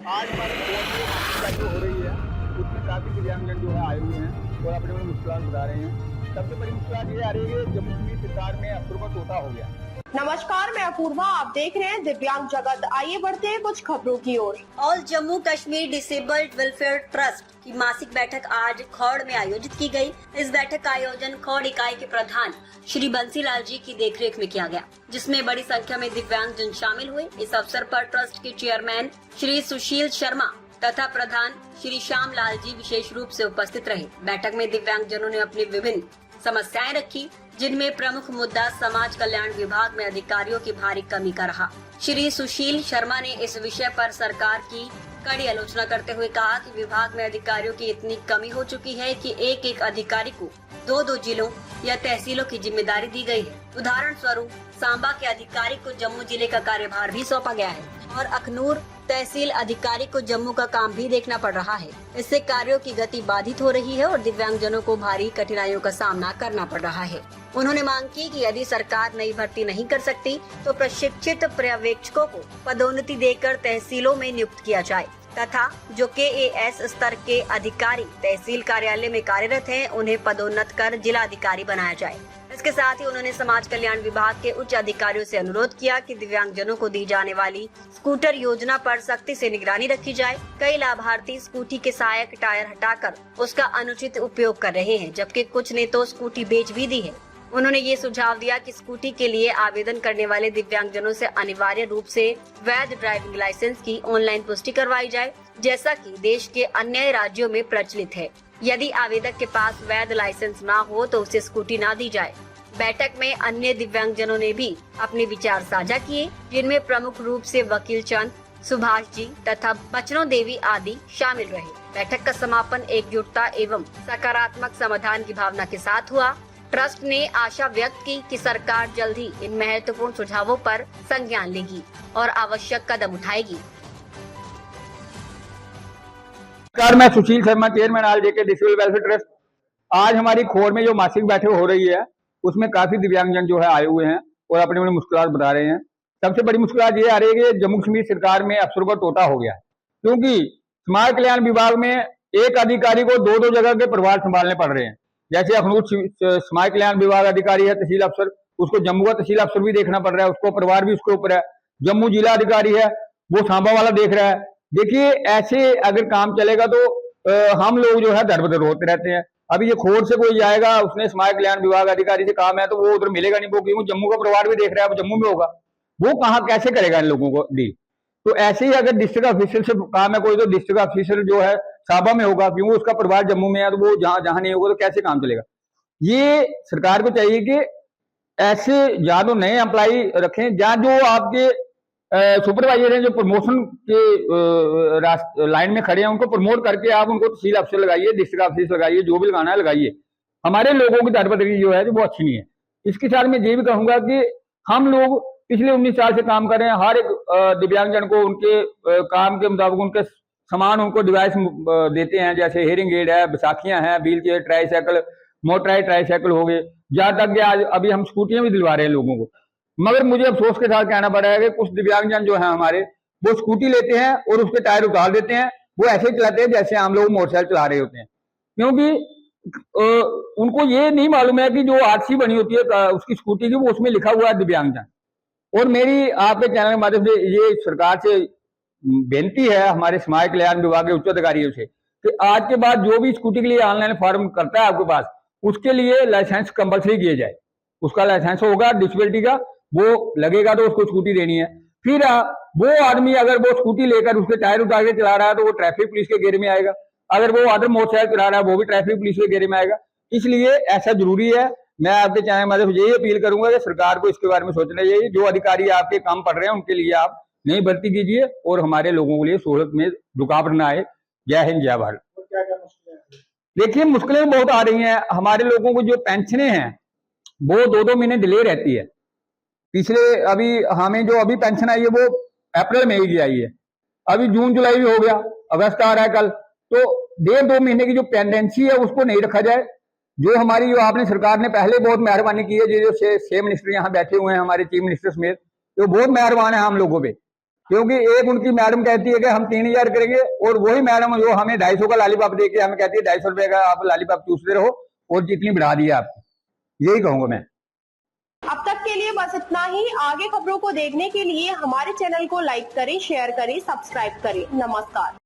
आज हमारे फोन जो हो रही है उसमें काफी दिव्यांगजन जो है आए हुए हैं और अपने मुश्किल बता रहे हैं। सबसे बड़ी मुश्किल ये आ रही है जम्मू कश्मीर सरकार में अफसरों का तोता हो गया। नमस्कार, मैं अपूर्वा, आप देख रहे हैं दिव्यांग जगत। आइए बढ़ते हैं कुछ खबरों की ओर। All Jammu Kashmir disabled welfare trust की मासिक बैठक आज खौड़ में आयोजित की गई। इस बैठक का आयोजन खौड़ इकाई के प्रधान श्री बंसीलाल जी की देखरेख में किया गया, जिसमें बड़ी संख्या में दिव्यांगजन शामिल हुए। इस अवसर पर ट्रस्ट के चेयरमैन श्री सुशील शर्मा तथा प्रधान श्री श्याम लाल जी विशेष रूप से उपस्थित रहे। बैठक में दिव्यांगजनों ने अपनी विभिन्न समस्याएं रखी, जिनमें प्रमुख मुद्दा समाज कल्याण विभाग में अधिकारियों की भारी कमी का रहा। श्री सुशील शर्मा ने इस विषय पर सरकार की कड़ी आलोचना करते हुए कहा कि विभाग में अधिकारियों की इतनी कमी हो चुकी है कि एक एक अधिकारी को दो दो जिलों या तहसीलों की जिम्मेदारी दी गई है। उदाहरण स्वरूप सांबा के अधिकारी को जम्मू जिले का कार्यभार भी सौंपा गया है और अखनूर तहसील अधिकारी को जम्मू का काम भी देखना पड़ रहा है। इससे कार्यों की गति बाधित हो रही है और दिव्यांगजनों को भारी कठिनाइयों का सामना करना पड़ रहा है। उन्होंने मांग की कि यदि सरकार नई भर्ती नहीं कर सकती तो प्रशिक्षित पर्यवेक्षकों को पदोन्नति देकर तहसीलों में नियुक्त किया जाए तथा जो KAS स्तर के अधिकारी तहसील कार्यालय में कार्यरत हैं, उन्हें पदोन्नत कर जिला अधिकारी बनाया जाए। इसके साथ ही उन्होंने समाज कल्याण विभाग के उच्च अधिकारियों से अनुरोध किया कि दिव्यांगजनों को दी जाने वाली स्कूटर योजना पर सख्ती से निगरानी रखी जाए। कई लाभार्थी स्कूटी के सहायक टायर हटाकर उसका अनुचित उपयोग कर रहे हैं, जबकि कुछ ने तो स्कूटी बेच भी दी है। उन्होंने ये सुझाव दिया कि स्कूटी के लिए आवेदन करने वाले दिव्यांगजनों से अनिवार्य रूप से वैध ड्राइविंग लाइसेंस की ऑनलाइन पुष्टि करवाई जाए, जैसा कि देश के अन्य राज्यों में प्रचलित है। यदि आवेदक के पास वैध लाइसेंस न हो तो उसे स्कूटी न दी जाए। बैठक में अन्य दिव्यांगजनों ने भी अपने विचार साझा किए, जिनमें प्रमुख रूप से वकील चंद, सुभाष जी तथा बचनो देवी आदि शामिल रहे। बैठक का समापन एकजुटता एवं सकारात्मक समाधान की भावना के साथ हुआ। ट्रस्ट ने आशा व्यक्त की कि सरकार जल्द ही इन महत्वपूर्ण सुझावों पर संज्ञान लेगी और आवश्यक कदम उठाएगी। नमस्कार, मैं सुशील शर्मा, चेयरमैन ऑल जेके डिसेबल वेलफेयर ट्रस्ट। आज हमारी खोर में जो मासिक बैठक हो रही है उसमें काफी दिव्यांगजन जो है आए हुए हैं और अपनी अपनी मुश्किलात बता रहे हैं। सबसे बड़ी मुश्किल ये आ रही है कि जम्मू कश्मीर सरकार में अफसरों का तोता हो गया है, क्योंकि समाज कल्याण विभाग में एक अधिकारी को दो दो जगह के प्रभार संभालने पड़ रहे हैं। जैसे अखनूर समाज कल्याण विभाग अधिकारी है, तहसील अफसर, उसको जम्मू का तहसील अफसर भी देखना पड़ रहा है, उसको प्रभार भी उसके ऊपर है। जम्मू जिला अधिकारी है, वो सांबा वाला देख रहा है। देखिए, ऐसे अगर काम चलेगा तो हम लोग जो है दर बदर होते रहते हैं। अभी ये खोर से कोई जाएगा, उसने समाज कल्याण विभाग अधिकारी से काम है तो वो उधर मिलेगा नहीं, वो क्यों जम्मू का प्रभार भी देख रहा है, वो जम्मू में होगा, वो कहाँ कैसे करेगा इन लोगों को डील। तो ऐसे ही अगर डिस्ट्रिक्ट ऑफिसर से काम है कोई, तो डिस्ट्रिक्ट ऑफिसर जो है साबा में होगा, क्यों उसका प्रभार जम्मू में है, तो वो जहां नहीं होगा तो कैसे काम चलेगा। ये सरकार को चाहिए कि ऐसे या तो नए एम्प्लॉई रखें, जहां जो आपके सुपरवाइजर हैं जो प्रमोशन के लाइन में खड़े हैं, उनको प्रमोट करके आप उनको तहसील अफसर लगाइए, डिस्ट्रिक्ट ऑफिसर लगाइए, जो भी लगाना है लगाइए। हमारे लोगों की दरबदरी जो है वो अच्छी नहीं है। इसके साथ मैं ये भी कहूंगा कि हम लोग पिछले 19 साल से काम कर रहे हैं। हर एक दिव्यांगजन को उनके काम के मुताबिक उनके सामान, उनको डिवाइस देते हैं, जैसे हेयरिंग एड है, बैसाखियां हैं, wheel chair, tricycle, motorise tricycle हो गए, जहां तक कि आज अभी हम स्कूटियां भी दिलवा रहे हैं लोगों को। मगर मुझे अफसोस के साथ कहना पड़ रहा है कि कुछ दिव्यांगजन जो है हमारे, वो स्कूटी लेते हैं और उसके टायर उतार देते हैं, वो ऐसे चलाते हैं जैसे हम लोग मोटरसाइकिल चला रहे होते हैं, क्योंकि उनको ये नहीं मालूम है कि जो RC बनी होती है उसकी स्कूटी की, वो उसमें लिखा हुआ है दिव्यांगजन। और मेरी आपके चैनल के माध्यम से ये सरकार से बेनती है, हमारे समाज कल्याण विभाग के उच्च अधिकारियों से, कि आज के बाद जो भी स्कूटी के लिए ऑनलाइन फॉर्म करता है आपके पास, उसके लिए लाइसेंस कंपलसरी किया जाए। उसका लाइसेंस होगा डिसेबिलिटी का, वो लगेगा तो उसको स्कूटी देनी है। फिर वो आदमी अगर वो स्कूटी लेकर उसके टायर उतार के चला रहा है तो वो ट्रैफिक पुलिस के घेरे में आएगा। अगर वो अदर मोटरसाइकिल चला रहा है वो भी ट्रैफिक पुलिस के घेरे में आएगा। इसलिए ऐसा जरूरी है। मैं आपके चैनल में यही अपील करूंगा कि सरकार को इसके बारे में सोचना चाहिए। जो अधिकारी आपके काम पढ़ रहे हैं उनके लिए आप नई भर्ती कीजिए और हमारे लोगों के लिए सहूलत में रुकावट न आए। जय हिंद, जय भारत। देखिए, मुश्किलें बहुत आ रही हैं। हमारे लोगों को जो पेंशनें हैं वो 2-2 महीने डिले रहती है। पिछले अभी हमें जो अभी पेंशन आई है वो अप्रैल मई की आई है, अभी जून जुलाई भी हो गया, अगस्त आ रहा है कल, तो 1.5-2 महीने की जो पेंडेंसी है उसको नहीं रखा जाए। जो हमारी जो आपने सरकार ने पहले बहुत मेहरबानी की है, जो 6 मिनिस्टर यहाँ बैठे हुए हैं हमारे चीफ मिनिस्टर समेत, तो बहुत मेहरबान है हम लोगों पे। क्योंकि एक उनकी मैडम कहती है कि हम 3000 करेंगे, और वही मैडम जो हमें 250 का लॉलीपॉप देके हमें कहती है 250 रुपए का आप लॉलीपॉप चूसते रहो, और जितनी बढ़ा दी है आपको। यही कहूंगा मैं। अब तक के लिए बस इतना ही। आगे खबरों को देखने के लिए हमारे चैनल को लाइक करें, शेयर करें, सब्सक्राइब करें। नमस्कार।